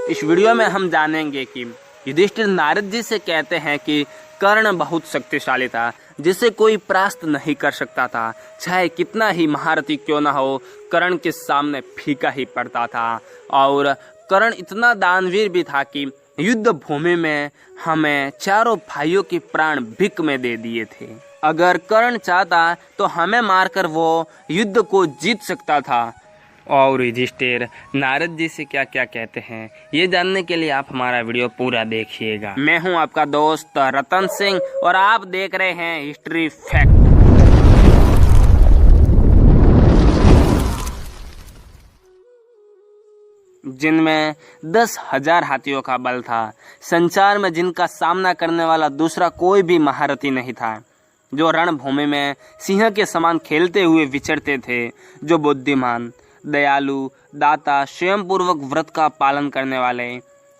इस वीडियो में हम जानेंगे कि युधिष्ठिर नारद जी से कहते हैं कि कर्ण बहुत शक्तिशाली था, जिसे कोई परास्त नहीं कर सकता था। चाहे कितना ही महारथी क्यों न हो, कर्ण के सामने फीका ही पड़ता था। और कर्ण इतना दानवीर भी था कि युद्ध भूमि में हमें चारों भाइयों के प्राण भिक में दे दिए थे। अगर कर्ण चाहता तो हमें मारकर वो युद्ध को जीत सकता था। और युधिष्ठिर नारद जी से क्या क्या कहते हैं, ये जानने के लिए आप हमारा वीडियो पूरा देखिएगा। मैं हूं आपका दोस्त रतन सिंह और आप देख रहे हैं हिस्ट्री फैक्ट। जिनमें 10,000 हाथियों का बल था, संचार में जिनका सामना करने वाला दूसरा कोई भी महारथी नहीं था, जो रणभूमि में सिंह के समान खेलते हुए विचरते थे, जो बुद्धिमान, दयालु, दाता, स्वयं पूर्वक व्रत का पालन करने वाले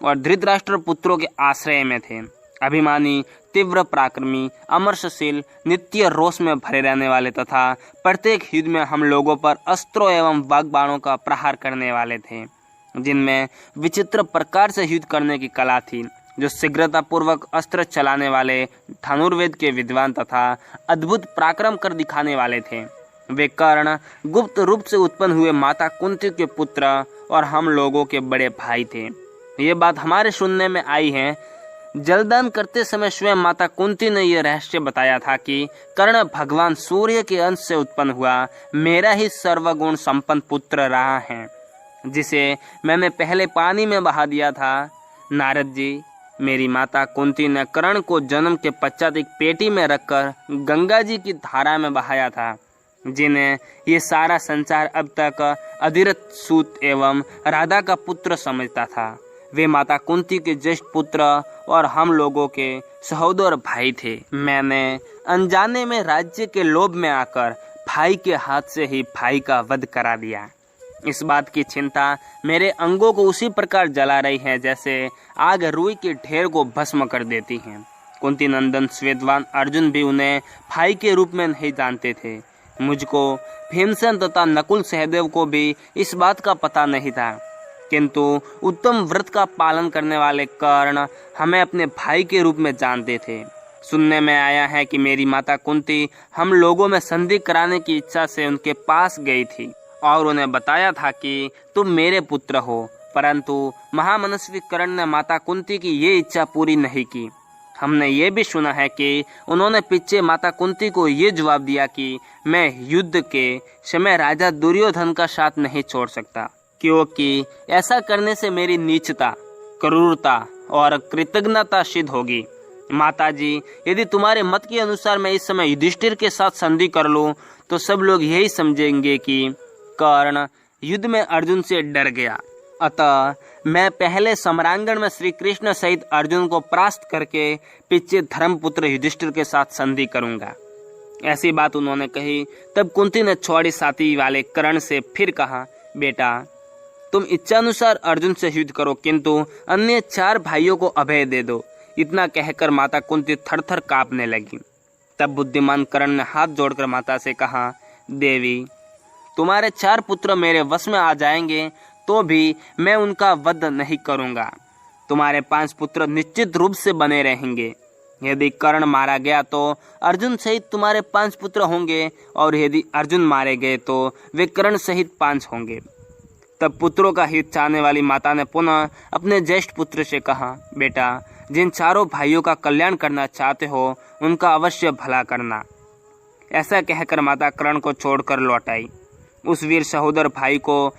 और धृतराष्ट्र पुत्रों के आश्रय में थे, अभिमानी, तीव्र पराक्रमी, अमर्षशील, नित्य रोष में भरे रहने वाले तथा प्रत्येक युद्ध में हम लोगों पर अस्त्रों एवं वाग्बाणों का प्रहार करने वाले थे, जिनमें विचित्र प्रकार से युद्ध करने की कला थी, जो शीघ्रता पूर्वक अस्त्र चलाने वाले, धनुर्वेद के विद्वान तथा अद्भुत पराक्रम कर दिखाने वाले थे। वे कर्ण गुप्त रूप से उत्पन्न हुए माता कुंती के पुत्र और हम लोगों के बड़े भाई थे। ये बात हमारे सुनने में आई है। जलदान करते समय स्वयं माता कुंती ने यह रहस्य बताया था कि कर्ण भगवान सूर्य के अंश से उत्पन्न हुआ मेरा ही सर्वगुण संपन्न पुत्र रहा है, जिसे मैंने पहले पानी में बहा दिया था। नारद जी, मेरी माता कुंती ने कर्ण को जन्म के पश्चात एक पेटी में रखकर गंगा जी की धारा में बहाया था, जिन्हें ये सारा संसार अब तक अधिरथ सूत एवं राधा का पुत्र समझता था। वे माता कुंती के ज्येष्ठ पुत्र और हम लोगों के सहोदर भाई थे। मैंने अनजाने में राज्य के लोभ में आकर भाई के हाथ से ही भाई का वध करा दिया। इस बात की चिंता मेरे अंगों को उसी प्रकार जला रही है जैसे आग रुई के ढेर को भस्म कर देती है। कुंती नंदन श्वेतवान अर्जुन भी उन्हें भाई के रूप में नहीं जानते थे। मुझको, भीमसेन तथा नकुल सहदेव को भी इस बात का पता नहीं था, किंतु उत्तम व्रत का पालन करने वाले कर्ण हमें अपने भाई के रूप में जानते थे। सुनने में आया है कि मेरी माता कुंती हम लोगों में संधि कराने की इच्छा से उनके पास गई थी और उन्हें बताया था कि तुम मेरे पुत्र हो, परंतु महामनस्वी कर्ण ने माता कुंती की ये इच्छा पूरी नहीं की। हमने ये भी सुना है कि उन्होंने पीछे माता कुंती को ये जवाब दिया कि मैं युद्ध के समय राजा दुर्योधन का साथ नहीं छोड़ सकता, क्योंकि ऐसा करने से मेरी नीचता, क्रूरता और कृतज्ञता सिद्ध होगी। माता जी, यदि तुम्हारे मत के अनुसार मैं इस समय युधिष्ठिर के साथ संधि कर लूं, तो सब लोग यही समझेंगे कि कर्ण युद्ध में अर्जुन से डर गया। अतः मैं पहले सम्रांगण में श्री कृष्ण सहित अर्जुन को परास्त करके पीछे धर्मपुत्र युधिष्ठिर के साथ संधि करूंगा। ऐसी बात उन्होंने कही। तब कुंती ने छोड़ी साथी वाले कर्ण से फिर कहा, बेटा, तुम इच्छानुसार अर्जुन से युद्ध करो, किंतु अन्य 4 भाइयों को अभय दे दो। इतना कहकर माता कुंती थर-थर कांपने लगी। तब बुद्धिमान कर्ण ने हाथ जोड़कर माता से कहा, देवी, तुम्हारे 4 पुत्र मेरे वश में आ जाएंगे तो भी मैं उनका वध नहीं करूंगा। तुम्हारे 5 पुत्र निश्चित रूप से बने रहेंगे। यदि कर्ण मारा गया तो अर्जुन सहित तुम्हारे 5 पुत्र होंगे, और यदि अर्जुन मारे गए तो वे कर्ण सहित 5 होंगे। तब पुत्रों का हित चाहने वाली माता ने पुनः अपने ज्येष्ठ पुत्र से कहा, बेटा, जिन 4 भाइयों का कल्याण करना चाहते हो उनका अवश्य भला करना। ऐसा कहकर माता कर्ण को छोड़कर लौट आई। उस वीर सहोदर भाई को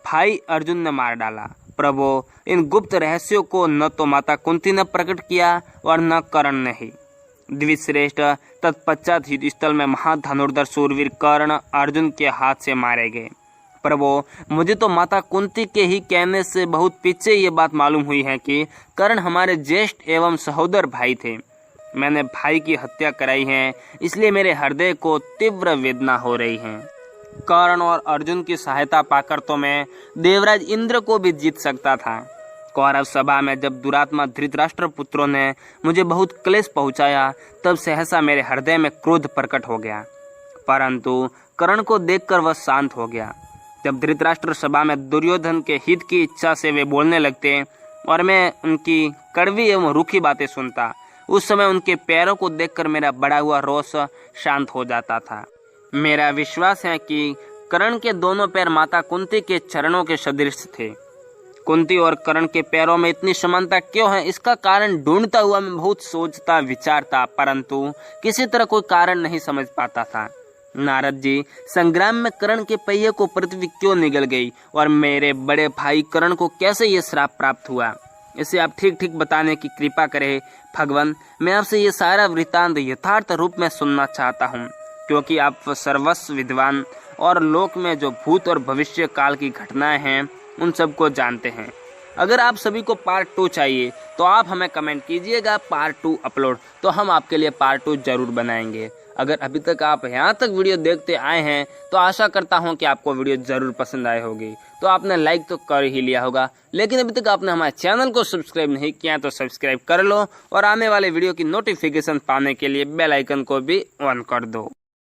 भाई अर्जुन ने मार डाला। प्रभु, इन गुप्त रहस्यों को न तो माता कुंती ने प्रकट किया और न कर्ण ने ही। द्विश्रेष्ठ तत्पश्चात युद्ध स्थल में महाधनुर्धर सूरवीर कर्ण अर्जुन के हाथ से मारे गए। प्रभु, मुझे तो माता कुंती के ही कहने से बहुत पीछे ये बात मालूम हुई है कि कर्ण हमारे ज्येष्ठ एवं सहोदर भाई थे। मैंने भाई की हत्या कराई है, इसलिए मेरे हृदय को तीव्र वेदना हो रही है। कर्ण और अर्जुन की सहायता पाकर तो मैं देवराज इंद्र को भी जीत सकता था। कौरव सभा में जब दुरात्मा धृतराष्ट्र पुत्रों ने मुझे बहुत क्लेश पहुंचाया, तब सहसा मेरे हृदय में क्रोध प्रकट हो गया, परंतु कर्ण को देखकर वह शांत हो गया। जब धृतराष्ट्र सभा में दुर्योधन के हित की इच्छा से वे बोलने लगते और मैं उनकी कड़वी एवं रूखी बातें सुनता। उस समय उनके पैरों को देखकर मेरा बढ़ा हुआ रोष शांत हो जाता था। मेरा विश्वास है कि कर्ण के दोनों पैर माता कुंती के चरणों के सदृश थे। कुंती और कर्ण के पैरों में इतनी समानता क्यों है, इसका कारण ढूंढता हुआ मैं बहुत सोचता विचारता, परंतु किसी तरह कोई कारण नहीं समझ पाता था। नारद जी, संग्राम में कर्ण के पहिए को पृथ्वी क्यों निगल गई और मेरे बड़े भाई कर्ण को कैसे ये श्राप प्राप्त हुआ, इसे आप ठीक ठीक बताने की कृपा करें भगवान। मैं आपसे ये सारा वृतांत यथार्थ रूप में सुनना चाहता हूँ, क्योंकि आप सर्वस्व विद्वान और लोक में जो भूत और भविष्य काल की घटनाएं हैं उन सबको जानते हैं। अगर आप सभी को पार्ट 2 चाहिए तो आप हमें कमेंट कीजिएगा पार्ट 2 अपलोड, तो हम आपके लिए पार्ट 2 जरूर बनाएंगे। अगर अभी तक आप यहाँ तक वीडियो देखते आए हैं तो आशा करता हूँ कि आपको वीडियो जरूर पसंद आई होगी। तो आपने लाइक तो कर ही लिया होगा, लेकिन अभी तक आपने हमारे चैनल को सब्सक्राइब नहीं किया तो सब्सक्राइब कर लो और आने वाले वीडियो की नोटिफिकेशन पाने के लिए बेल आइकन को भी ऑन कर दो।